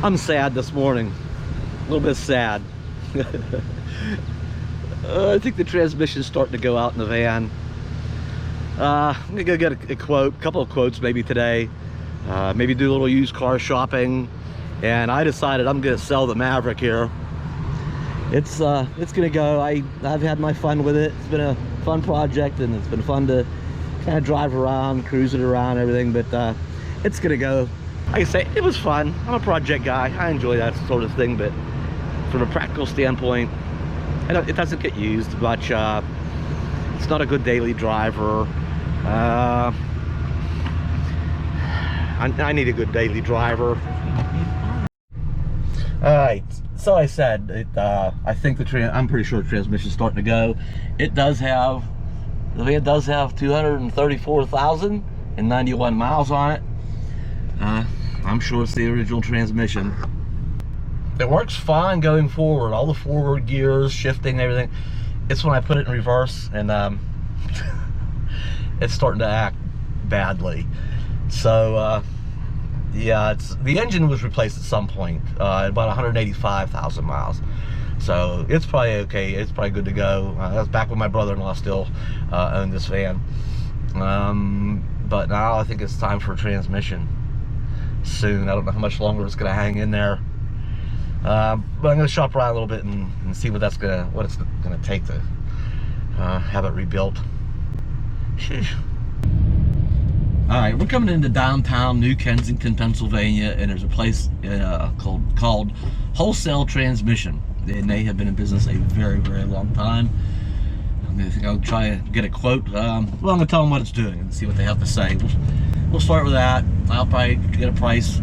I'm sad this morning. A little bit sad. I think the transmission's starting to go out in the van. I'm gonna go get a couple of quotes maybe today. Maybe do a little used car shopping. And I decided I'm gonna sell the Maverick here. It's gonna go. I've had my fun with it. It's been a fun project, and it's been fun to kind of drive around, cruise it around, everything. But it's gonna go. Like I say, it was fun. I'm a project guy. I enjoy that sort of thing. But from a practical standpoint, it doesn't get used much. It's not a good daily driver. I need a good daily driver. All right. So I said, I think I'm pretty sure the transmission's starting to go. The van does have 234,091 miles on it. I'm sure it's the original transmission. It works fine going forward. All the forward gears, shifting, everything. It's when I put it in reverse and it's starting to act badly. So yeah, the engine was replaced at some point at about 185,000 miles. So it's probably okay. It's probably good to go. That was back when my brother-in-law still owned this van. But now I think it's time for a transmission soon. I don't know how much longer it's going to hang in there. But I'm going to shop around a little bit and see what it's going to take to have it rebuilt. Sheesh. All right, we're coming into downtown New Kensington, Pennsylvania, and there's a place called Wholesale Transmission, and they have been in business a very, very long time. I think I'll try to get a quote. Well, I'm going to tell them what it's doing and see what they have to say. We'll start with that. I'll probably get a price,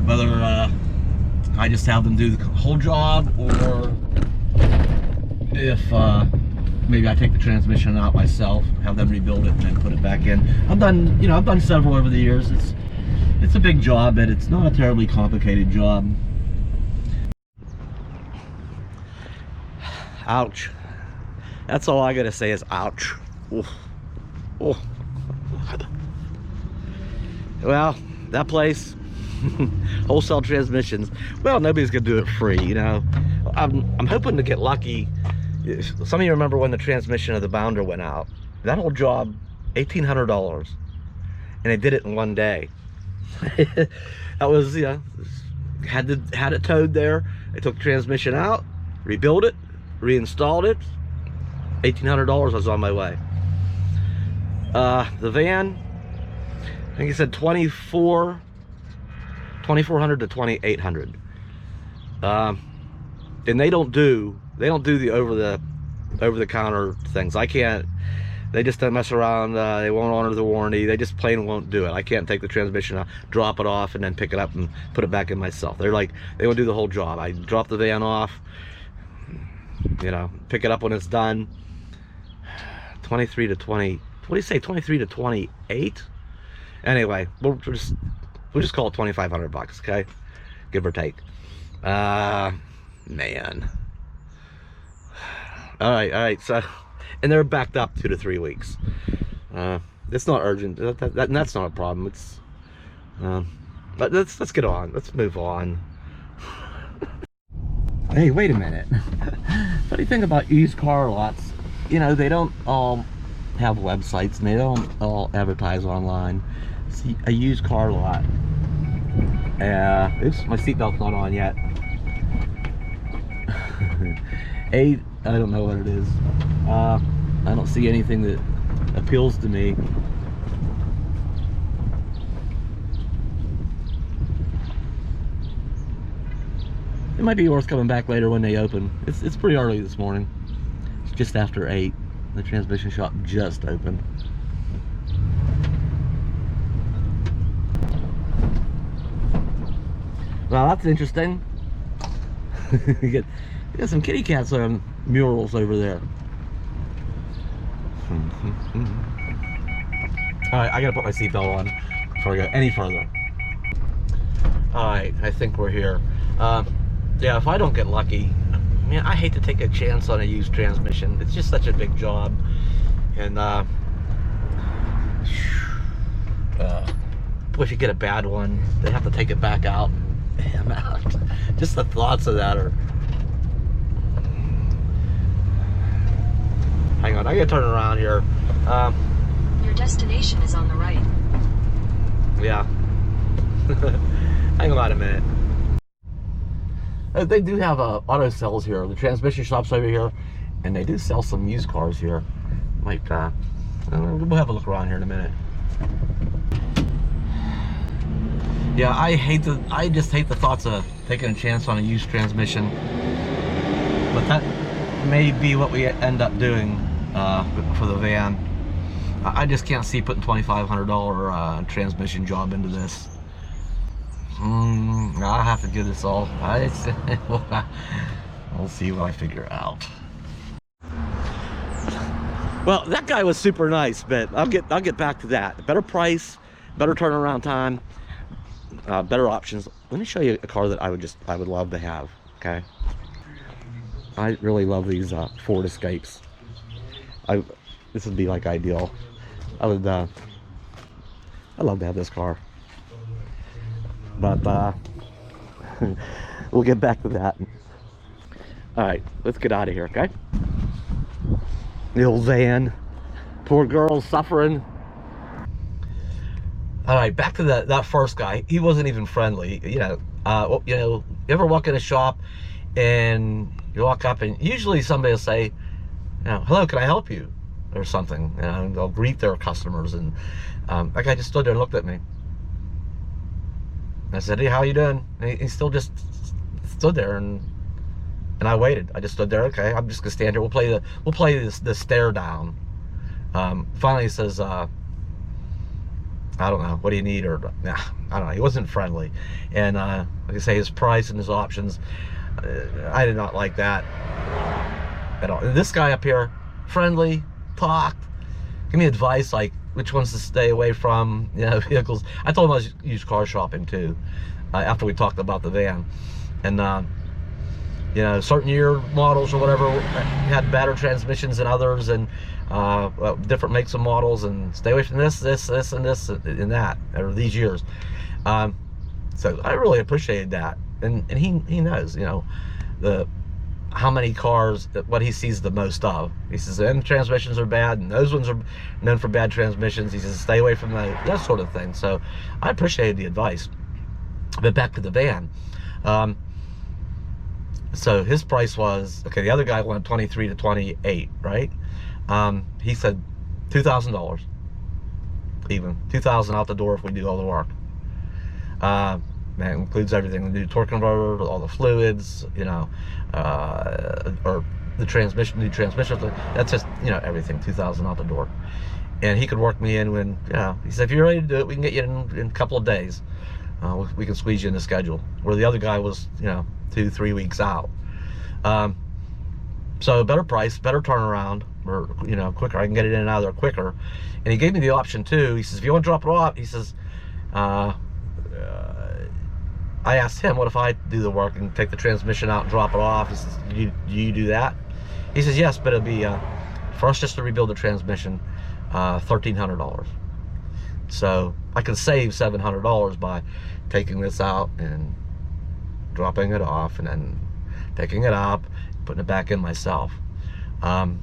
whether I just have them do the whole job, or if maybe I take the transmission out myself, have them rebuild it, and then put it back in. I've done several over the years. It's a big job, but it's not a terribly complicated job. Ouch. That's all I gotta say is ouch. Oof. Oh. Well, that place, Wholesale Transmissions. Well, nobody's gonna do it free, you know. I'm hoping to get lucky. Some of you remember when the transmission of the Bounder went out. That whole job, $1,800, and they did it in one day. That was, you know, had it towed there. They took the transmission out, rebuilt it, reinstalled it. $1,800 was on my way. The van, I think he said 2,400 to 2,800. And they don't do the over the counter things. I can't. They just don't mess around. They won't honor the warranty. They just plain won't do it. I can't take the transmission out, drop it off, and then pick it up and put it back in myself. They're like, they won't do the whole job. I drop the van off, you know, pick it up when it's done. 23 to 20. What do you say? 23 to 28. Anyway, we'll just call it $2,500, okay, give or take. Man. All right. So, and they're backed up 2 to 3 weeks. It's not urgent. That's not a problem. It's. But let's get on. Let's move on. Hey, wait a minute. Funny thing about used car lots, you know, they don't all have websites and they don't all advertise online. See, a used car lot. Oops, my seatbelt's not on yet. I don't know what it is. I don't see anything that appeals to me. It might be worth coming back later when they open. It's pretty early this morning. It's just after 8. The transmission shop just opened. Well, that's interesting. You got some kitty cats on murals over there. Alright, I gotta put my seatbelt on before I go any further. Alright, I think we're here. Yeah, if I don't get lucky, man, I hate to take a chance on a used transmission. It's just such a big job. And boy, if you get a bad one, they have to take it back out and damn out. Just the thoughts of that are... Hang on, I gotta turn around here. Your destination is on the right. Yeah. Hang on a minute. They do have auto sales here. The transmission shop's over here, and they do sell some used cars here. Like, we'll have a look around here in a minute. Yeah, I just hate the thoughts of taking a chance on a used transmission. But that may be what we end up doing for the van. I just can't see putting $2,500 transmission job into this. I'll have to give this all. We'll see what I figure out. Well, that guy was super nice, but I'll get back to that. Better price, better turnaround time, better options. Let me show you a car that I would love to have. Okay, I really love these Ford Escapes. This would be like ideal. I'd love to have this car. But we'll get back to that. All right, let's get out of here, okay? The old van, poor girl suffering. All right, back to that first guy. He wasn't even friendly. You ever walk in a shop and you walk up and usually somebody will say, hello, can I help you? Or something. And they'll greet their customers. And that guy just stood there and looked at me. I said, hey, how you doing? And he still just stood there, and I waited. I just stood there. Okay, I'm just gonna stand here. We'll play this stare down. Finally, he says, I don't know. What do you need? Or nah, I don't know. He wasn't friendly, and like I say, his price and his options, I did not like that at all. And this guy up here, friendly, talked, give me advice like which ones to stay away from, vehicles. I told him I was used car shopping too, after we talked about the van. And certain year models or whatever had better transmissions than others, and different makes and models, and stay away from this and this and that, or these years. So I really appreciated that. And he knows, how many cars, what he sees the most of. He says, them transmissions are bad, and those ones are known for bad transmissions. He says, stay away from that sort of thing. So I appreciated the advice. But back to the van. So his price was, okay, the other guy wanted 23 to 28, right? He said $2,000 even. $2,000 out the door if we do all the work. That includes everything, the new torque converter, all the fluids, or the transmission, new transmission. That's just, everything, $2,000 out the door. And he could work me in when, he said, if you're ready to do it, we can get you in a couple of days. We can squeeze you in the schedule. Where the other guy was, 2-3 weeks out. So better price, better turnaround, or, quicker. I can get it in and out of there quicker. And he gave me the option too. He says, if you want to drop it off, he says, I asked him, what if I do the work and take the transmission out and drop it off? He says, do you do that? He says, yes, but it'll be, for us just to rebuild the transmission, $1,300. So I can save $700 by taking this out and dropping it off, and then picking it up, putting it back in myself. $700,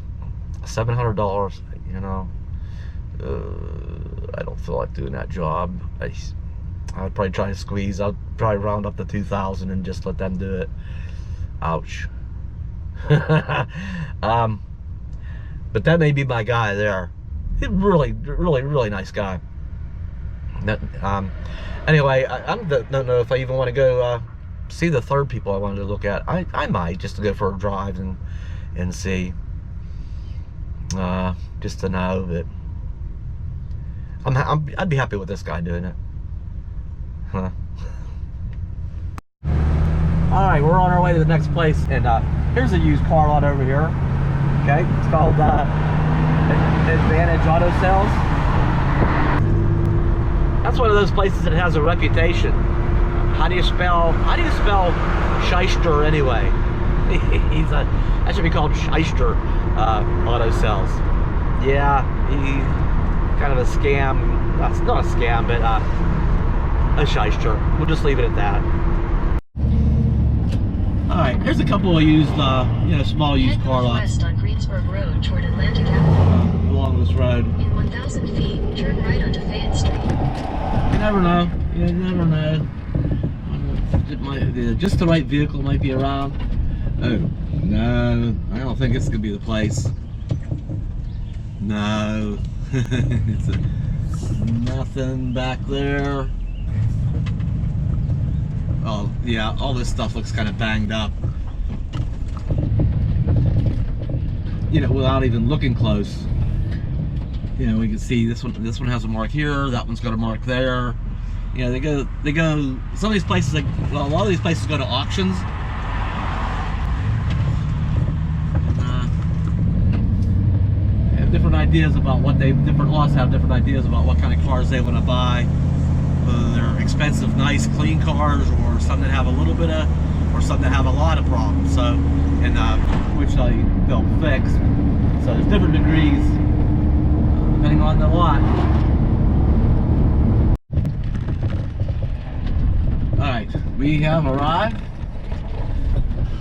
I don't feel like doing that job. I'd probably try to squeeze. I'll probably round up to 2,000 and just let them do it. Ouch. But that may be my guy there. He's really, really, really nice guy. Anyway, I don't know if I even want to go see the third people I wanted to look at. I might, just to go for a drive and see, just to know that I'd be happy with this guy doing it. Huh. All right, we're on our way to the next place, and here's a used car lot over here. Okay, it's called Advantage Auto Sales. That's one of those places that has a reputation. How do you spell shyster anyway? That should be called Shyster Auto Sales. Yeah, he's kind of a scam. That's not a scam, but a shyster. We'll just leave it at that. All right, here's a couple of used, small used car lots west on Greensburg Road toward Atlantic Avenue. along this road. In 1,000 feet, turn right onto Fayette Street. You never know. You never know. Just the right vehicle might be around. Oh, no. I don't think it's going to be the place. No. It's nothing back there. Oh, yeah. All this stuff looks kind of banged up. Without even looking close. We can see this one has a mark here, that one's got a mark there. They go, some of these places, a lot of these places go to auctions. And, they have different ideas about different lots have different ideas about what kind of cars they want to buy. Whether they're expensive, nice, clean cars, or some that have a little bit of, or some that have a lot of problems. So, which they'll fix. So there's different degrees depending on the lot. Alright, we have arrived.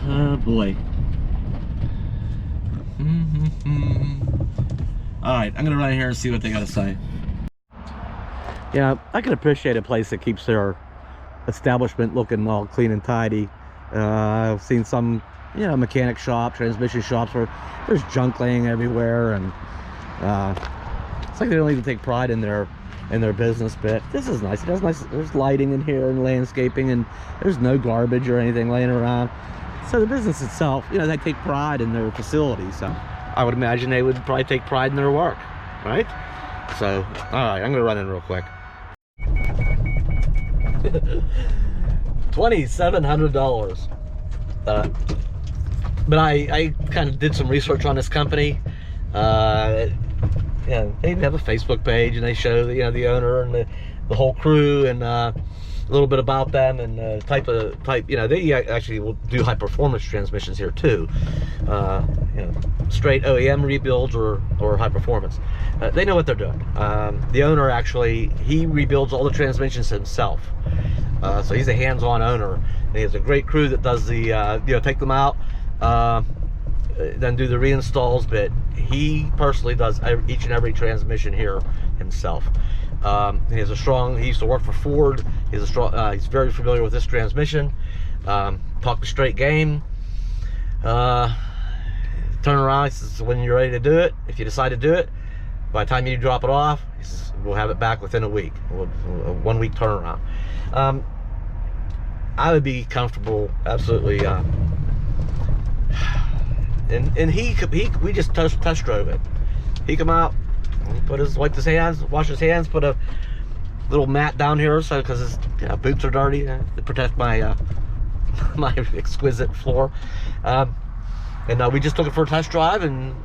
Oh boy. Alright, I'm gonna run in here and see what they gotta say. Yeah, I can appreciate a place that keeps their establishment looking all clean and tidy. I've seen some, mechanic shop, transmission shops where there's junk laying everywhere, and it's like they don't even take pride in their business. But this is nice. It has nice. There's lighting in here and landscaping, and there's no garbage or anything laying around. So the business itself, they take pride in their facility. So I would imagine they would probably take pride in their work, right? So all right, I'm gonna run in real quick. $2,700. But I kind of did some research on this company. They have a Facebook page, and they show the owner and the whole crew, and a little bit about them, and type. They actually will do high performance transmissions here too. Straight OEM rebuilds or high performance. They know what they're doing. The owner he rebuilds all the transmissions himself. So he's a hands-on owner, and he has a great crew that does the take them out, then do the reinstalls. But he personally does each and every transmission here himself. He used to work for Ford. He's very familiar with this transmission. Talk the straight game. Turn around. He says, when you're ready to do it, if you decide to do it, by the time you drop it off, he says, we'll have it back within a week. A 1 week turnaround. I would be comfortable, absolutely. We just test drove it. He come out, wiped his hands, washed his hands, put a little mat down here, so because his boots are dirty, to protect my my exquisite floor. And we just took it for a test drive, and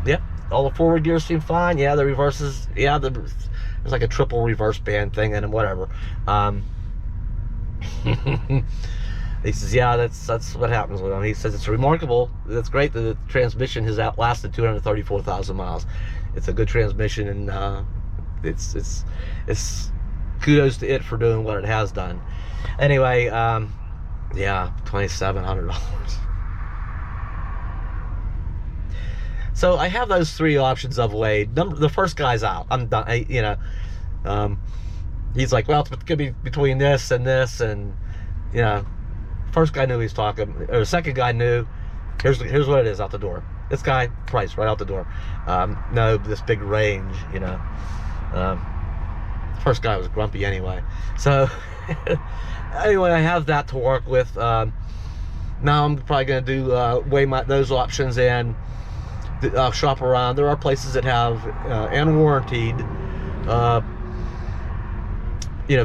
yep, all the forward gears seem fine. Yeah, the reverses, there's like a triple reverse band thing in them, whatever. He says, yeah, that's what happens with them. He says it's remarkable. That's great that the transmission has outlasted 234,000 miles. It's a good transmission, and it's kudos to it for doing what it has done. Anyway, yeah, $2,700. So I have those three options I've weighed. The first guy's out. I'm done. He's like, well, it's gonna be between this, and first guy knew he was talking, or the second guy knew. Here's what it is out the door. This guy, price right out the door. No, this big range, first guy was grumpy anyway. So anyway, I have that to work with. Now I'm probably gonna do weigh those options and shop around. There are places that have and warranted,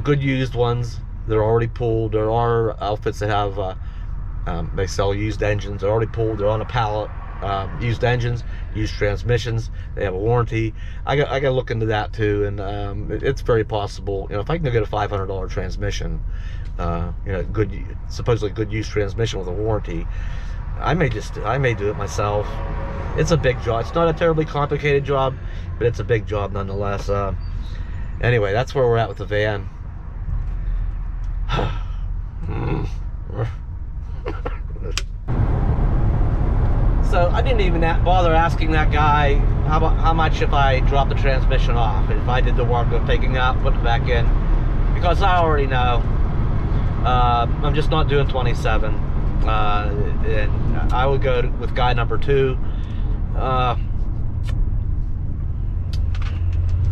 good used ones. They're already pulled. There are outfits that have they sell used engines. They're already pulled. They're on a pallet. Used engines, used transmissions. They have a warranty. I got to look into that too, and it's very possible. If I can get a $500 transmission, supposedly good used transmission with a warranty, I may do it myself. It's a big job. It's not a terribly complicated job, but it's a big job nonetheless. Anyway, that's where we're at with the van. So I didn't even bother asking that guy how much if I dropped the transmission off, if I did the work of taking out, putting it back in, because I already know I'm just not doing 27, and I would go with guy number 2.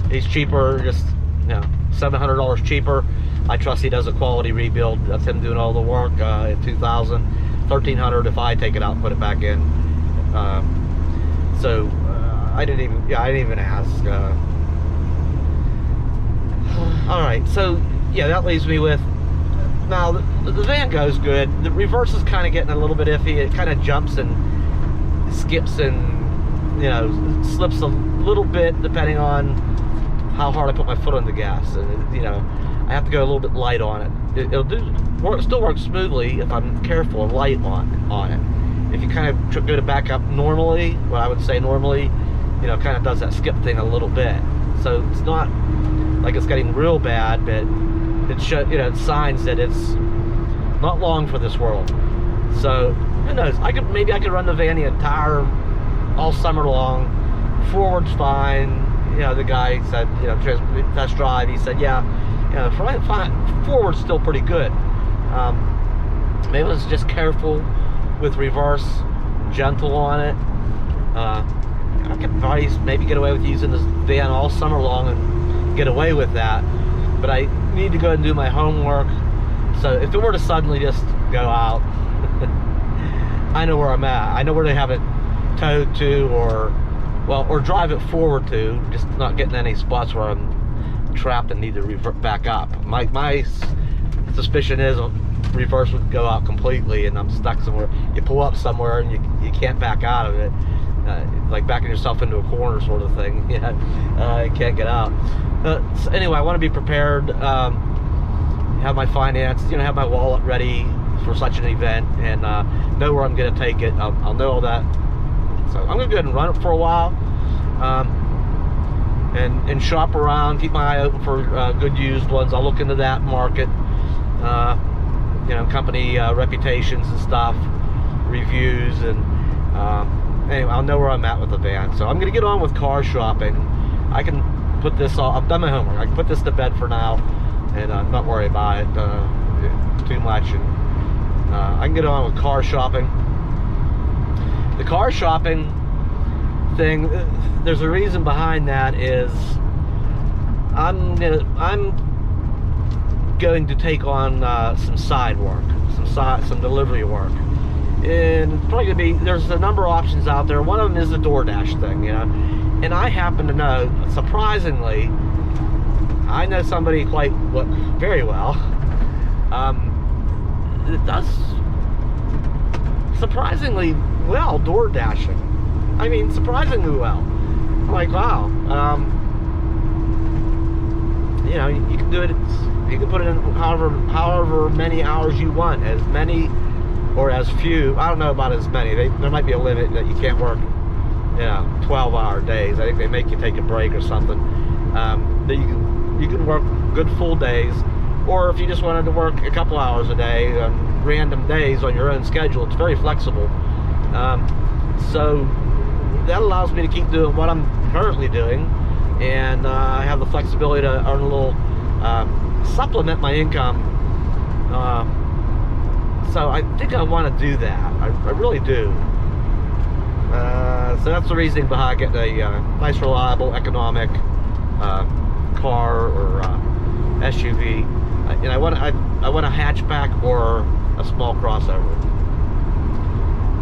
He's cheaper, just $700 cheaper. I trust he does a quality rebuild. That's him doing all the work. At $2,000, $1,300 if I take it out and put it back in. So I didn't even ask. All right, so yeah, that leaves me with, now the van goes good. The reverse is kind of getting a little bit iffy. It kind of jumps and skips and slips a little bit depending on how hard I put my foot on the gas, and I have to go a little bit light on it. It'll still work smoothly if I'm careful and light on it. If you kind of go to back up normally, what I would say normally, kind of does that skip thing a little bit. So it's not like it's getting real bad, but it shows, it's signs that it's not long for this world. So who knows? Maybe I could run the van the entire all summer long. Forward's fine. The guy said, test drive. He said, yeah, fine. Forward's still pretty good. Maybe it's just careful with reverse, gentle on it. I could probably maybe get away with using this van all summer long and get away with that. But I need to go and do my homework. So if it were to suddenly just go out, I know where I'm at. I know where they have it towed to, or drive it forward to, just not getting any spots where I'm trapped and need to revert back up. My suspicion is reverse would go out completely and I'm stuck somewhere. You pull up somewhere and you can't back out of it. Like backing yourself into a corner sort of thing. You can't get out. So anyway, I want to be prepared, have my finance, have my wallet ready for such an event, and know where I'm going to take it. I'll know all that. So I'm going to go ahead and run it for a while, and shop around, keep my eye open for good used ones. I'll look into that market, company reputations and stuff, reviews, and anyway, I'll know where I'm at with the van. So I'm going to get on with car shopping. I can put this all, I've done my homework. I can put this to bed for now and not worry about it too much. And I can get on with car shopping. The car shopping thing, there's a reason behind that. Is I'm going to take on some side work, some delivery work, and it's probably gonna be, there's a number of options out there. One of them is the DoorDash thing, and I happen to know, surprisingly, I know somebody very well that does surprisingly well door dashing. I mean, surprisingly well. I'm like, wow. You can do it. You can put it in however many hours you want, as many or as few. I don't know about as many. There might be a limit that you can't work 12-hour days. I think they make you take a break or something. That you can work good full days, or if you just wanted to work a couple hours a day on random days on your own schedule, it's very flexible. So that allows me to keep doing what I'm currently doing, and I have the flexibility to earn a little, supplement my income. So I think I want to do that. I really do. So that's the reasoning behind getting a nice, reliable, economic car or SUV. And I want a hatchback or a small crossover.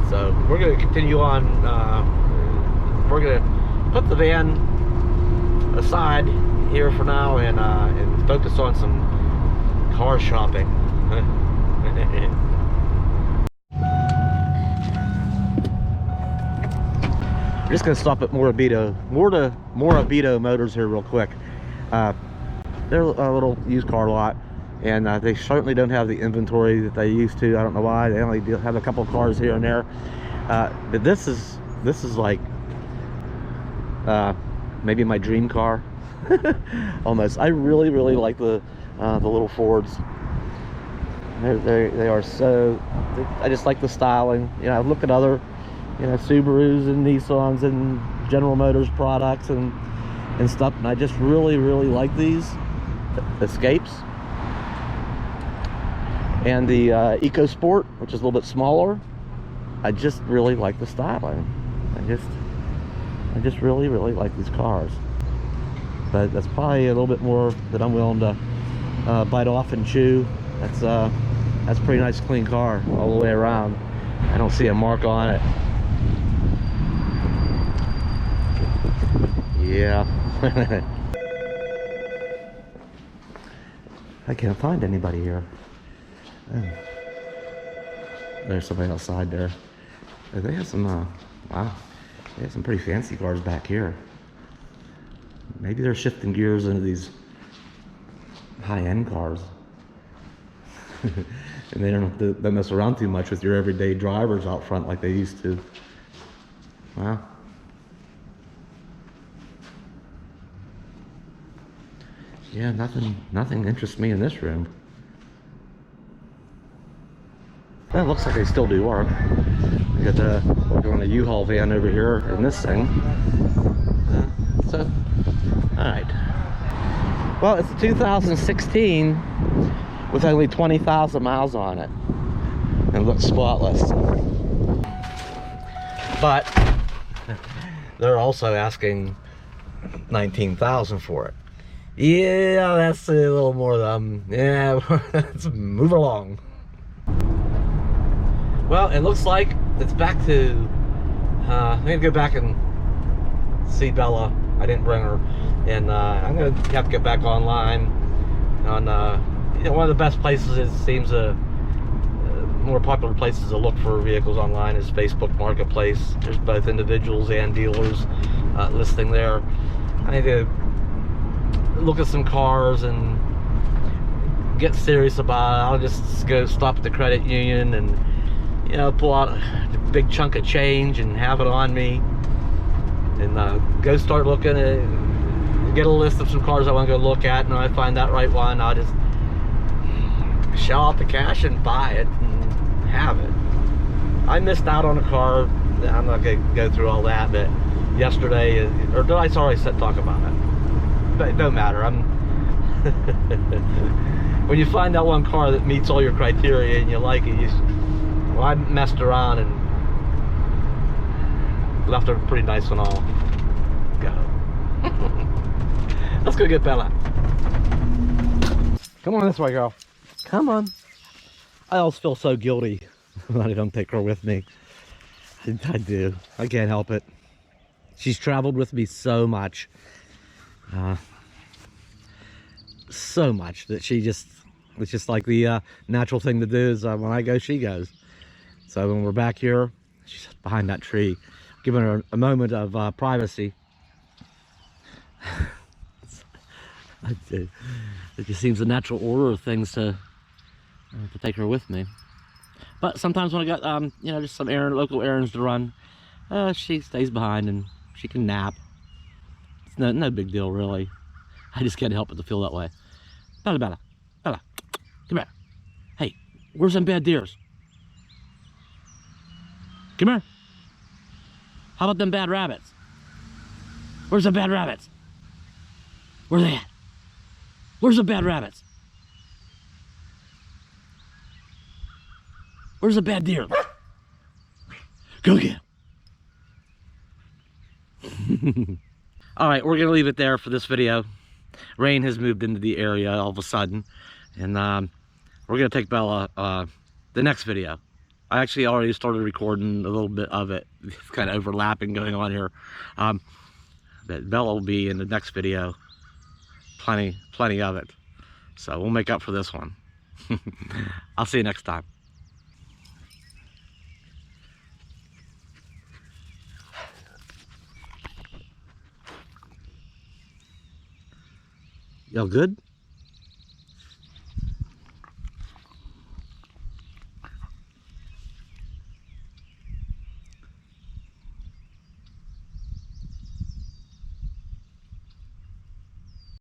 So we're going to continue on. We're going to put the van aside here for now and focus on some car shopping. We're just going to stop at Morabito Motors here real quick. They're a little used car lot, and they certainly don't have the inventory that they used to. I don't know why. They only have a couple of cars here and there. But this is like maybe my dream car. Almost. I really like the little Fords. They are so. I just like the styling. I look at other you know, Subarus and Nissans and General Motors products and stuff, and I just really like these Escapes. And the EcoSport, which is a little bit smaller, I just really like the styling. I just really like these cars. But that's probably a little bit more that I'm willing to bite off and chew. That's a pretty nice clean car all the way around. I don't see a mark on it. Yeah. I can't find anybody here. Oh. There's somebody outside there. They have some, wow, they have some pretty fancy cars back here. Maybe they're shifting gears into these high-end cars. And they don't have to mess around too much with your everyday drivers out front like they used to. Wow. Yeah, nothing interests me in this room. Well, it looks like they still do work. We got working on a U-Haul van over here in this thing. So, all right. Well, it's a 2016 with only 20,000 miles on it. And it looks spotless. But they're also asking 19,000 for it. Yeah, that's a little more yeah, let's move along. Well, it looks like it's back to I'm gonna go back and see Bella. I didn't bring her, and I'm gonna have to get back online on you know, one of the best places, it seems, more popular places to look for vehicles online is Facebook Marketplace. There's both individuals and dealers listing there. I need to look at some cars and get serious about it. I'll just go stop at the credit union and, you know, pull out a big chunk of change and have it on me, and go start looking at, get a list of some cars I want to go look at, and when I find that right one, I'll just shell out the cash and buy it and have it. I missed out on a car. I'm not going to go through all that, but yesterday, or did I already talk about it? But it don't matter. When you find that one car that meets all your criteria and you like it, well, I messed around and left a pretty nice one all go. Let's go get Bella. Come on this way, girl. Come on. I always feel so guilty when I don't take her with me. I do. I can't help it. She's traveled with me so much. So much that it's just like the natural thing to do is when I go, she goes. So when we're back here, she's behind that tree, giving her a moment of privacy. It just seems the natural order of things to take her with me. But sometimes when I got you know, just some local errands to run, she stays behind and she can nap. It's no big deal, really. I just can't help but to feel that way. Bella, come here. Hey, where's them bad deers? Come here. How about them bad rabbits? Where's the bad rabbits? Where are they at? Where's the bad rabbits? Where's the bad deer? Go get him. All right, we're gonna leave it there for this video. Rain has moved into the area all of a sudden, and we're gonna take Bella the next video. I actually already started recording a little bit of it. It's kind of overlapping going on here. But Bella will be in the next video. Plenty of it. So we'll make up for this one. I'll see you next time. Y'all good?